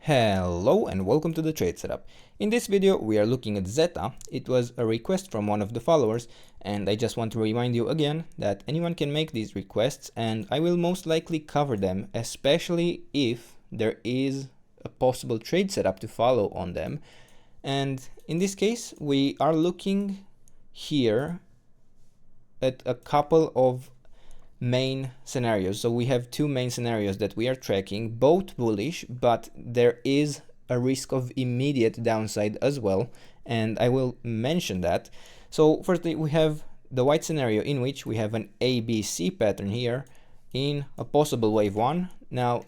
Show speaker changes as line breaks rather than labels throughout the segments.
Hello and welcome to the trade setup. In this video we are looking at ZETA. It was a request from one of the followers, and I just want to remind you again that anyone can make these requests and I will most likely cover them, especially if there is a possible trade setup to follow on them. And in this case we are looking here at a couple of main scenarios. So we have two main scenarios that we are tracking, both bullish, but there is a risk of immediate downside as well, and I will mention that. So firstly, we have the white scenario in which we have an ABC pattern here in a possible wave 1. Now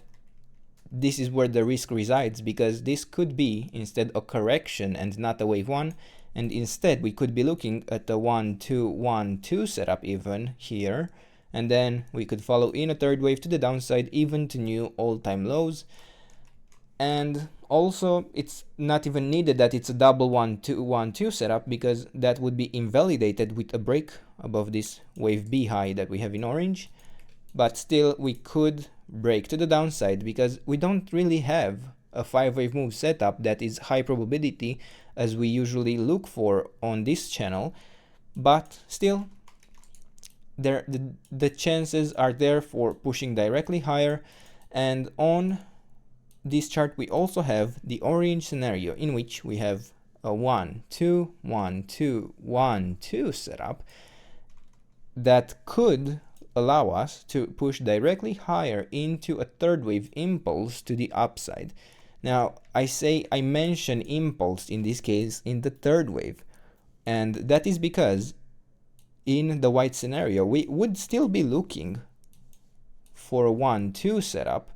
this is where the risk resides, because this could be instead a correction and not a wave 1, and instead we could be looking at a 1-2-1-2 setup even here, and then we could follow in a third wave to the downside, even to new all-time lows. And also it's not even needed that it's a double 1-2-1-2 setup, because that would be invalidated with a break above this wave B high that we have in orange. But still we could break to the downside, because we don't really have a 5-wave move setup that is high probability as we usually look for on this channel, but still the chances are there for pushing directly higher. And on this chart we also have the orange scenario in which we have a 1-2-1-2-1-2 setup that could allow us to push directly higher into a third wave impulse to the upside. Now I mention impulse in this case in the third wave, and that is because in the white scenario we would still be looking for a 1-2 setup,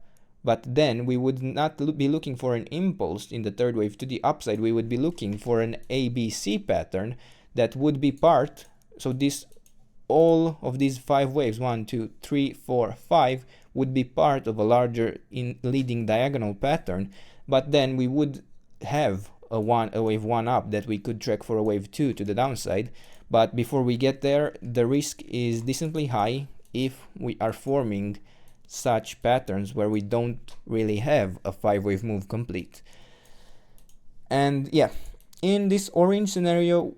but then we would not be looking for an impulse in the third wave to the upside. We would be looking for an ABC pattern that would be part, so this all of these 5 waves, 1, 2, 3, 4, 5, would be part of a larger leading diagonal pattern, but then we would have a wave 1 up that we could track for a wave 2 to the downside. But before we get there, the risk is decently high if we are forming such patterns where we don't really have a 5-wave move complete. And yeah, in this orange scenario,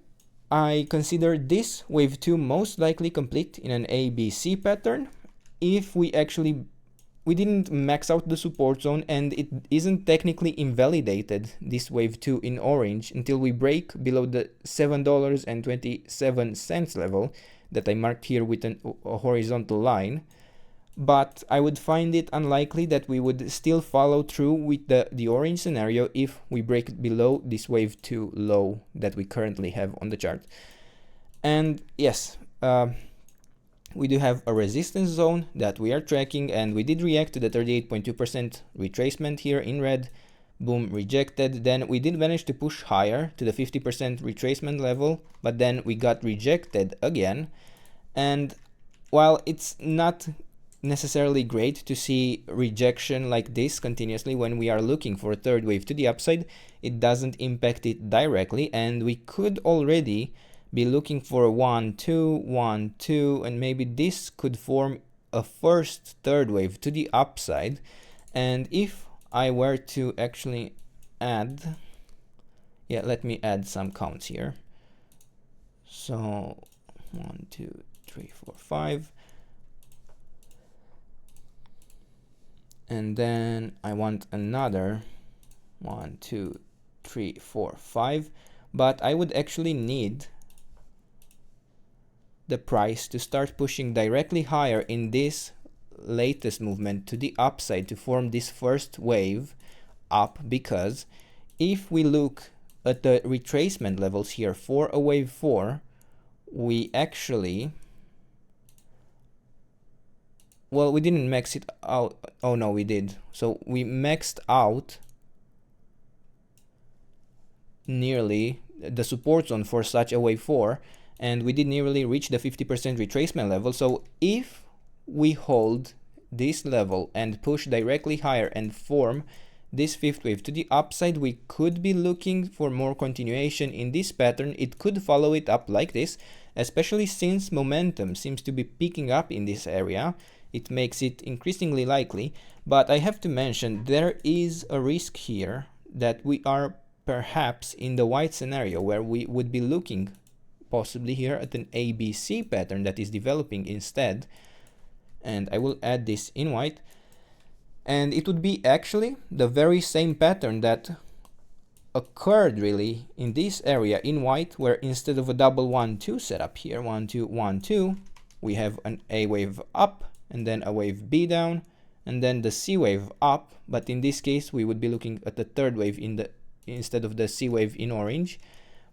I consider this wave 2 most likely complete in an ABC pattern if we didn't max out the support zone, and it isn't technically invalidated, this wave 2 in orange, until we break below the $7.27 level that I marked here with a horizontal line. But I would find it unlikely that we would still follow through with the orange scenario if we break below this wave 2 low that we currently have on the chart. And yes, we do have a resistance zone that we are tracking, and we did react to the 38.2% retracement here in red. Boom, rejected. Then we did manage to push higher to the 50% retracement level, but then we got rejected again. And while it's not necessarily great to see rejection like this continuously when we are looking for a third wave to the upside, it doesn't impact it directly, and we could already be looking for a 1-2-1-2, and maybe this could form a first third wave to the upside. And if I were to actually add, yeah, let me add some counts here. So 1, 2, 3, 4, 5, and then I want another 1, 2, 3, 4, 5, but I would actually need the price to start pushing directly higher in this latest movement to the upside to form this first wave up, because if we look at the retracement levels here for a wave 4, we actually, well, we didn't max it out. Oh no, we did. So we maxed out nearly the support zone for such a wave 4, and we did nearly reach the 50% retracement level. So if we hold this level and push directly higher and form this fifth wave to the upside, we could be looking for more continuation in this pattern. It could follow it up like this, especially since momentum seems to be picking up in this area, it makes it increasingly likely. But I have to mention, there is a risk here that we are perhaps in the white scenario, where we would be looking possibly here at an ABC pattern that is developing instead. And I will add this in white. And it would be actually the very same pattern that occurred really in this area in white, where instead of a double 1-2 setup here, 1-2, 1-2, we have an A wave up and then a wave B down and then the C wave up. But in this case, we would be looking at the third wave instead of the C wave in orange.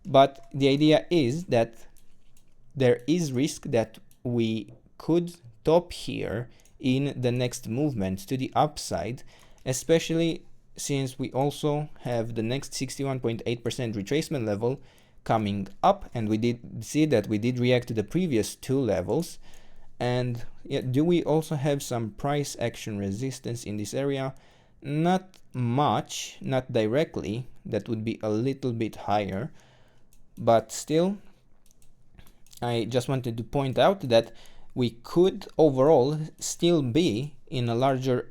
But the idea is that there is risk that we could top here in the next movement to the upside, especially since we also have the next 61.8% retracement level coming up, and we did see that we did react to the previous two levels. And yeah, do we also have some price action resistance in this area? Not much, not directly. That would be a little bit higher, but still, I just wanted to point out that we could overall still be in a larger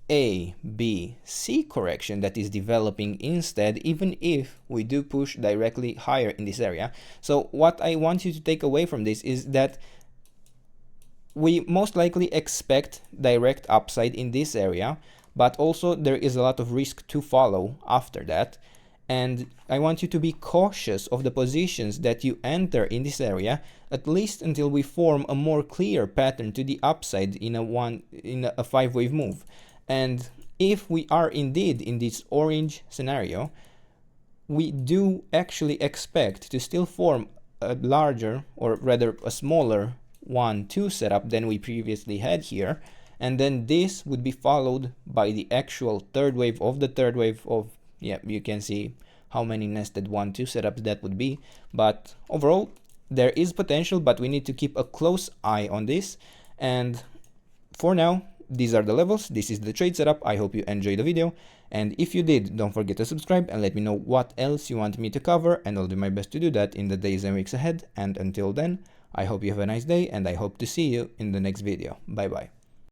A, B, C correction that is developing instead, even if we do push directly higher in this area. So what I want you to take away from this is that we most likely expect direct upside in this area, but also there is a lot of risk to follow after that. And I want you to be cautious of the positions that you enter in this area, at least until we form a more clear pattern to the upside in a 5-wave move. And if we are indeed in this orange scenario, we do actually expect to still form a larger, or rather a smaller 1-2 setup than we previously had here. And then this would be followed by the actual third wave of the third wave of, yeah, you can see how many nested 1-2 setups that would be. But overall, there is potential, but we need to keep a close eye on this. And for now, these are the levels. This is the trade setup. I hope you enjoyed the video. And if you did, don't forget to subscribe and let me know what else you want me to cover. And I'll do my best to do that in the days and weeks ahead. And until then, I hope you have a nice day and I hope to see you in the next video. Bye bye.